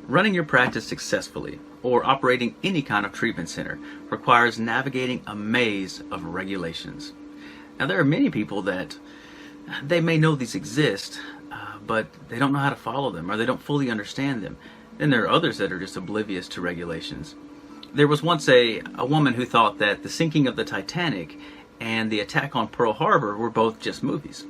Running your practice successfully, or operating any kind of treatment center, requires navigating a maze of regulations. Now, there are many people that they may know these exist, but they don't know how to follow them, or they don't fully understand them. Then there are others that are just oblivious to regulations. There was once a woman who thought that the sinking of the Titanic and the attack on Pearl Harbor were both just movies.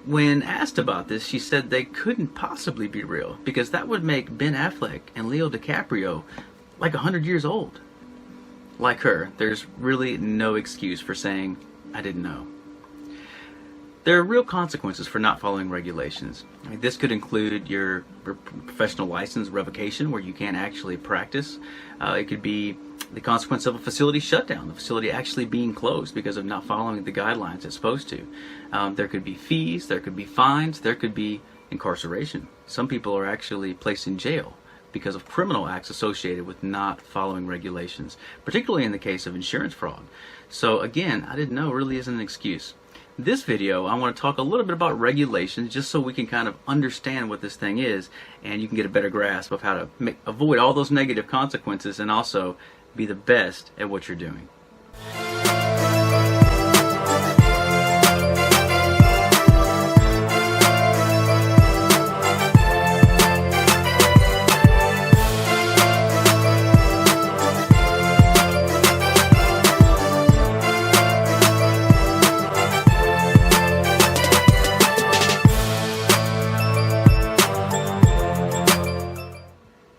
When asked about this, she said they couldn't possibly be real because that would make Ben Affleck and Leo DiCaprio like 100 years old. Like her, there's really no excuse for saying, I didn't know. There are real consequences for not following regulations. I mean, this could include your professional license revocation, where you can't actually practice. It could be the consequence of a facility shutdown, the facility actually being closed because of not following the guidelines it's supposed to. There could be fees, there could be fines, there could be incarceration. Some people are actually placed in jail because of criminal acts associated with not following regulations, particularly in the case of insurance fraud. So again, I didn't know really isn't an excuse. This video, I want to talk a little bit about regulations just so we can kind of understand what this thing is, and you can get a better grasp of how to avoid all those negative consequences and also be the best at what you're doing.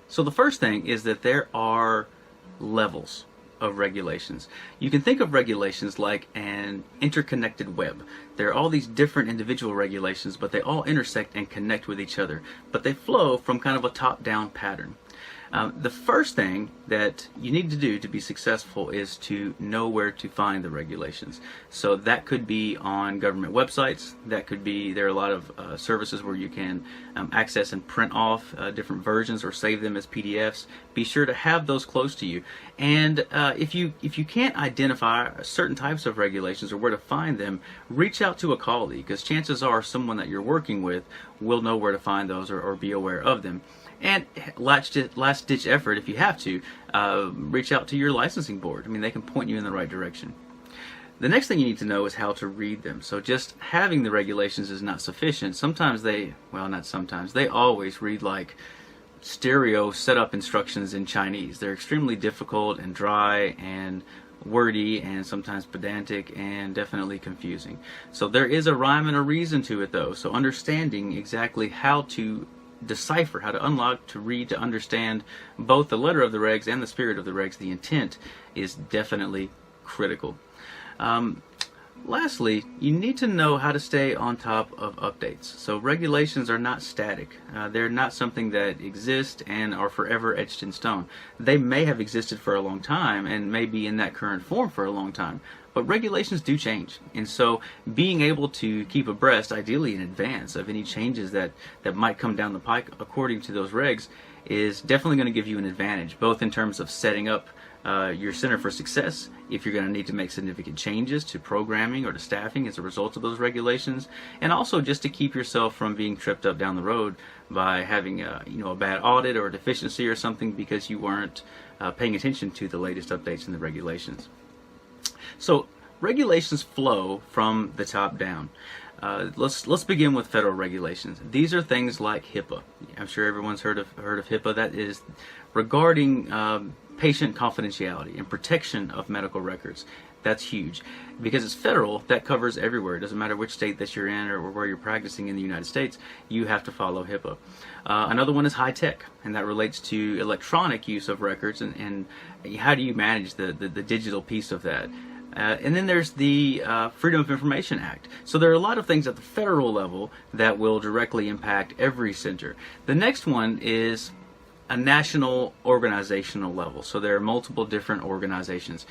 So the first thing is that there are levels of regulations. You can think of regulations like an interconnected web. There are all these different individual regulations, but they all intersect and connect with each other, but they flow from kind of a top-down pattern. The first thing that you need to do to be successful is to know where to find the regulations. So that could be on government websites. That could be, there are a lot of services where you can access and print off different versions or save them as PDFs. Be sure to have those close to you. And if you can't identify certain types of regulations or where to find them, reach out to a colleague, because chances are someone that you're working with will know where to find those or be aware of them. And last-ditch effort, if you have to, reach out to your licensing board. I mean, they can point you in the right direction. The next thing you need to know is how to read them. So just having the regulations is not sufficient. Sometimes they always read like stereo setup instructions in Chinese. They're extremely difficult and dry and wordy and sometimes pedantic and definitely confusing. So there is a rhyme and a reason to it, though. So understanding exactly how to decipher, how to unlock, to read, to understand both the letter of the regs and the spirit of the regs, the intent, is definitely critical. Lastly, you need to know how to stay on top of updates. So regulations are not static. They're not something that exist and are forever etched in stone. They may have existed for a long time and may be in that current form for a long time, but regulations do change. And so being able to keep abreast, ideally in advance, of any changes that might come down the pike according to those regs is definitely going to give you an advantage, both in terms of setting up your center for success if you're going to need to make significant changes to programming or to staffing as a result of those regulations, and also just to keep yourself from being tripped up down the road by having a bad audit or a deficiency or something because you weren't paying attention to the latest updates in the regulations. So regulations flow from the top down. Let's begin with federal regulations. These are things like HIPAA. I'm sure everyone's heard of HIPAA. That is regarding patient confidentiality and protection of medical records. That's huge because it's federal. That covers everywhere. It doesn't matter which state that you're in or where you're practicing in the United States. You have to follow HIPAA. Another one is high tech, and that relates to electronic use of records and how do you manage the digital piece of that. And then there's the Freedom of Information Act. So there are a lot of things at the federal level that will directly impact every center. The next one is a national organizational level. So there are multiple different organizations.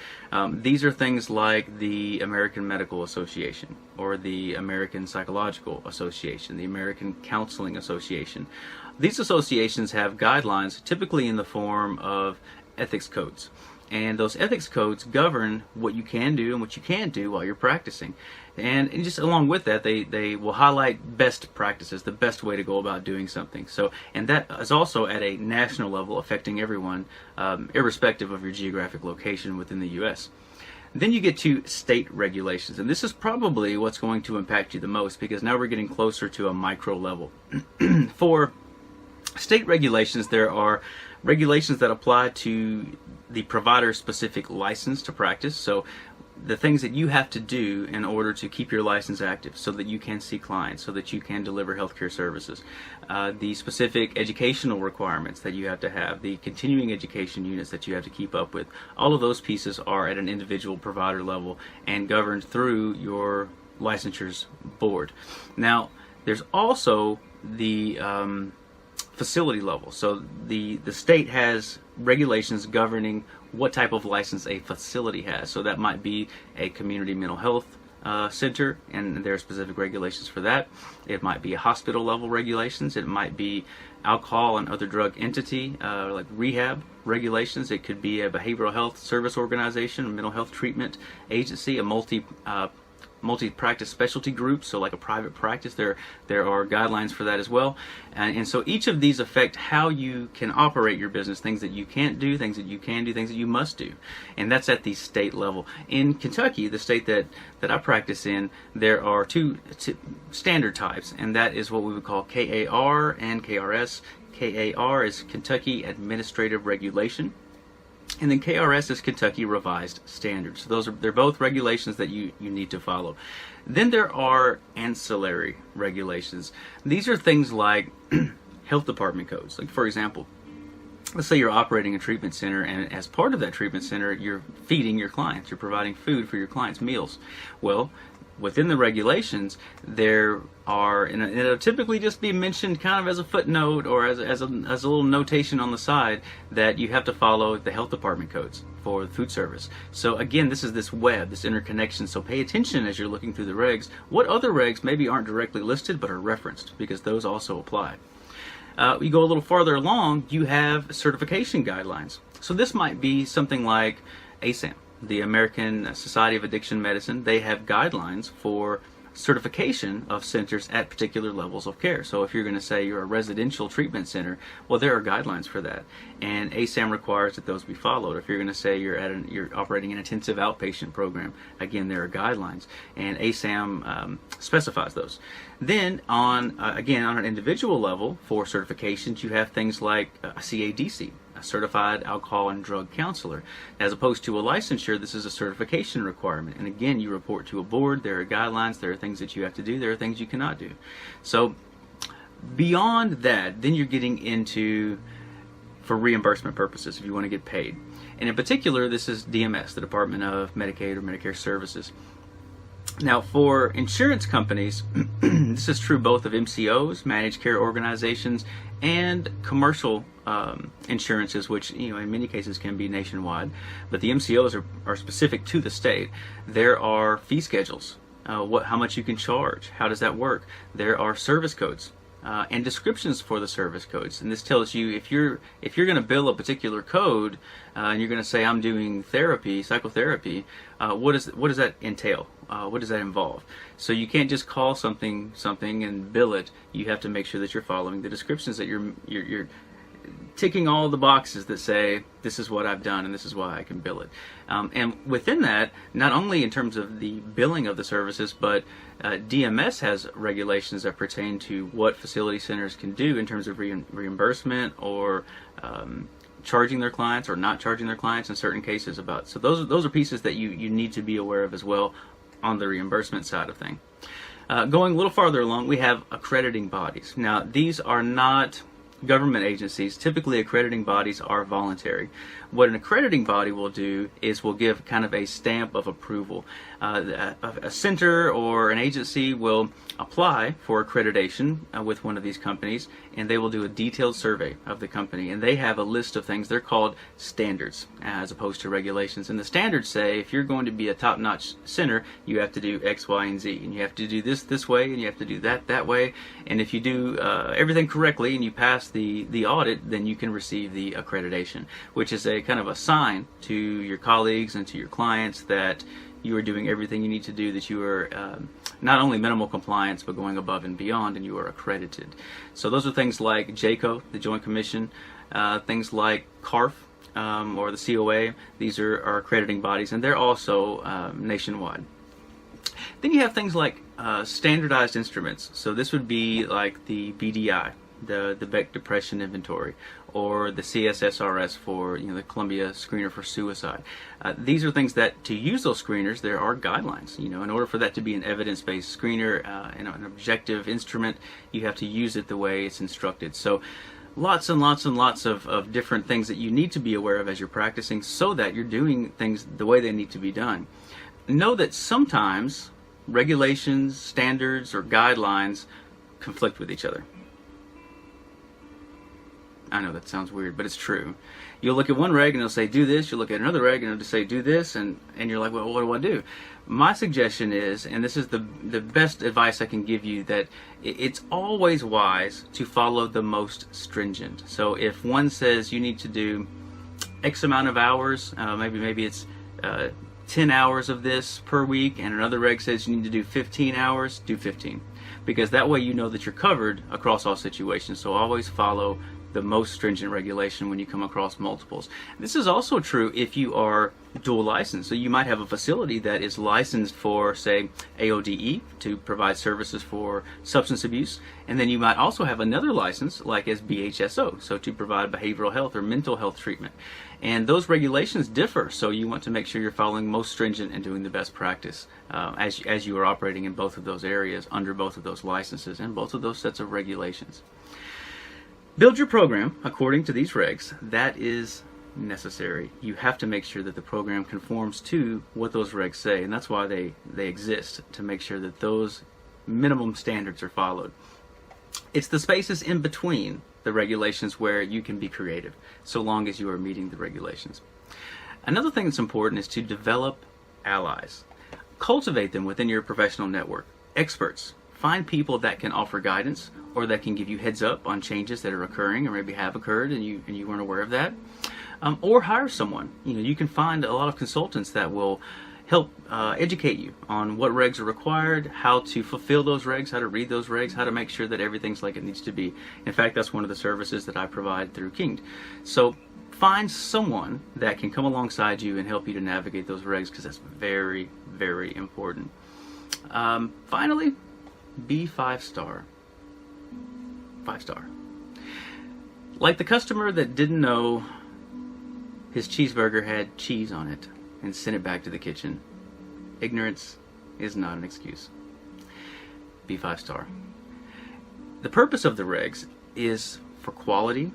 These are things like the American Medical Association or the American Psychological Association, the American Counseling Association. These associations have guidelines typically in the form of ethics codes. And those ethics codes govern what you can do and what you can't do while you're practicing. And just along with that, they will highlight best practices, the best way to go about doing something. So, and that is also at a national level, affecting everyone, irrespective of your geographic location within the U.S. Then you get to state regulations, and this is probably what's going to impact you the most, because now we're getting closer to a micro level. For state regulations, there are regulations that apply to the provider's specific license to practice. So the things that you have to do in order to keep your license active so that you can see clients, so that you can deliver healthcare services. The specific educational requirements that you have to have, the continuing education units that you have to keep up with. All of those pieces are at an individual provider level and governed through your licensures board. Now, there's also the facility level. So the state has regulations governing what type of license a facility has. So that might be a community mental health center, and there are specific regulations for that. It might be a hospital level regulations. It might be alcohol and other drug entity like rehab regulations. It could be a behavioral health service organization, a mental health treatment agency, a multi-practice specialty group, so like a private practice. There are guidelines for that as well, and so each of these affect how you can operate your business, things that you can't do, things that you can do, things that you must do, and that's at the state level. In Kentucky, the state that I practice in, there are two standard types, and that is what we would call KAR and KRS. KAR is Kentucky Administrative Regulation, and then KRS is Kentucky Revised Standards. So they're both regulations that you need to follow. Then there are ancillary regulations. These are things like health department codes. Like, for example, let's say you're operating a treatment center, and as part of that treatment center, you're feeding your clients. You're providing food for your clients' meals. Well, within the regulations, there are, and it'll typically just be mentioned kind of as a footnote or as a little notation on the side, that you have to follow the health department codes for the food service. So again, this is this web, this interconnection. So pay attention as you're looking through the regs. What other regs maybe aren't directly listed but are referenced, because those also apply. You go a little farther along, you have certification guidelines. So this might be something like ASAM, the American Society of Addiction Medicine. They have guidelines for certification of centers at particular levels of care. So if you're going to say you're a residential treatment center, well, there are guidelines for that, and ASAM requires that those be followed. If you're going to say you're operating an intensive outpatient program, again, there are guidelines, and ASAM specifies those. Then again, on an individual level for certifications, you have things like a CADC, a certified alcohol and drug counselor. As opposed to a licensure, this is a certification requirement. And again, you report to a board. There are guidelines. There are things that you have to do. There are things you cannot do. So beyond that, then you're getting into, for reimbursement purposes, if you want to get paid. And in particular, this is DMS, the Department of Medicaid or Medicare Services. Now, for insurance companies, this is true both of MCOs, managed care organizations, and commercial insurances, which in many cases can be nationwide. But the MCOs are specific to the state. There are fee schedules, how much you can charge, how does that work. There are service codes and descriptions for the service codes, and this tells you if you're going to bill a particular code and you're going to say I'm doing therapy, psychotherapy, what does that entail? What does that involve? So you can't just call something and bill it. You have to make sure that you're following the descriptions, that you're ticking all the boxes that say this is what I've done and this is why I can bill it. And within that, not only in terms of the billing of the services, but DMS has regulations that pertain to what facility centers can do in terms of reimbursement or charging their clients or not charging their clients in certain cases. So those are pieces that you need to be aware of as well on the reimbursement side of things. Going a little farther along, we have accrediting bodies. Now, these are not government agencies. Typically, accrediting bodies are voluntary. What an accrediting body will do is will give kind of a stamp of approval. A center or an agency will apply for accreditation with one of these companies, and they will do a detailed survey of the company, and they have a list of things. They're called standards as opposed to regulations, and the standards say if you're going to be a top-notch center, you have to do X, Y, and Z, and you have to do this way, and you have to do that way, and if you do everything correctly and you pass the audit, then you can receive the accreditation, which is a kind of a sign to your colleagues and to your clients that you are doing everything you need to do, that you are not only minimal compliance, but going above and beyond, and you are accredited. So those are things like JCO, the Joint Commission, things like CARF, or the COA. These are accrediting bodies, and they're also nationwide. Then you have things like standardized instruments. So this would be like the BDI, the Beck Depression Inventory, or the CSSRS for the Columbia Screener for Suicide. These are things that, to use those screeners, there are guidelines. In order for that to be an evidence-based screener, an objective instrument, you have to use it the way it's instructed. So lots and lots and lots of different things that you need to be aware of as you're practicing, so that you're doing things the way they need to be done. Know that sometimes regulations, standards, or guidelines conflict with each other. I know that sounds weird, but it's true. You'll look at one reg and it'll say do this, you'll look at another reg and it'll say do this, and you're like, well, what do I do? My suggestion is, and this is the best advice I can give you, that it's always wise to follow the most stringent. So if one says you need to do X amount of hours, maybe it's 10 hours of this per week, and another reg says you need to do 15 hours, do 15. Because that way you know that you're covered across all situations. So always follow the most stringent regulation when you come across multiples. This is also true if you are dual licensed. So you might have a facility that is licensed for, say, AODE, to provide services for substance abuse, and then you might also have another license like as BHSO, so to provide behavioral health or mental health treatment. And those regulations differ, so you want to make sure you're following most stringent and doing the best practice as you are operating in both of those areas, under both of those licenses and both of those sets of regulations. Build your program according to these regs. That is necessary. You have to make sure that the program conforms to what those regs say, and that's why they exist, to make sure that those minimum standards are followed. It's the spaces in between the regulations where you can be creative, so long as you are meeting the regulations. Another thing that's important is to develop allies. Cultivate them within your professional network. Experts. Find people that can offer guidance, or that can give you heads up on changes that are occurring or maybe have occurred and you weren't aware of that. Or hire someone. You can find a lot of consultants that will help educate you on what regs are required, how to fulfill those regs, how to read those regs, how to make sure that everything's like it needs to be. In fact, that's one of the services that I provide through Kinged. So find someone that can come alongside you and help you to navigate those regs, because that's very, very important. Finally, be 5-star. 5-star. Like the customer that didn't know his cheeseburger had cheese on it and sent it back to the kitchen. Ignorance is not an excuse. Be 5-star. The purpose of the regs is for quality,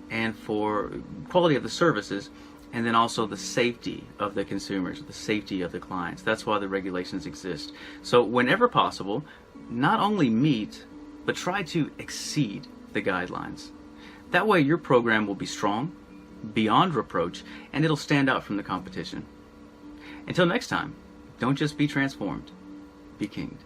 and for quality of the services, and then also the safety of the consumers, the safety of the clients. That's why the regulations exist. So whenever possible, not only meet, but try to exceed the guidelines. That way your program will be strong, beyond reproach, and it'll stand out from the competition. Until next time, don't just be transformed, be kinged.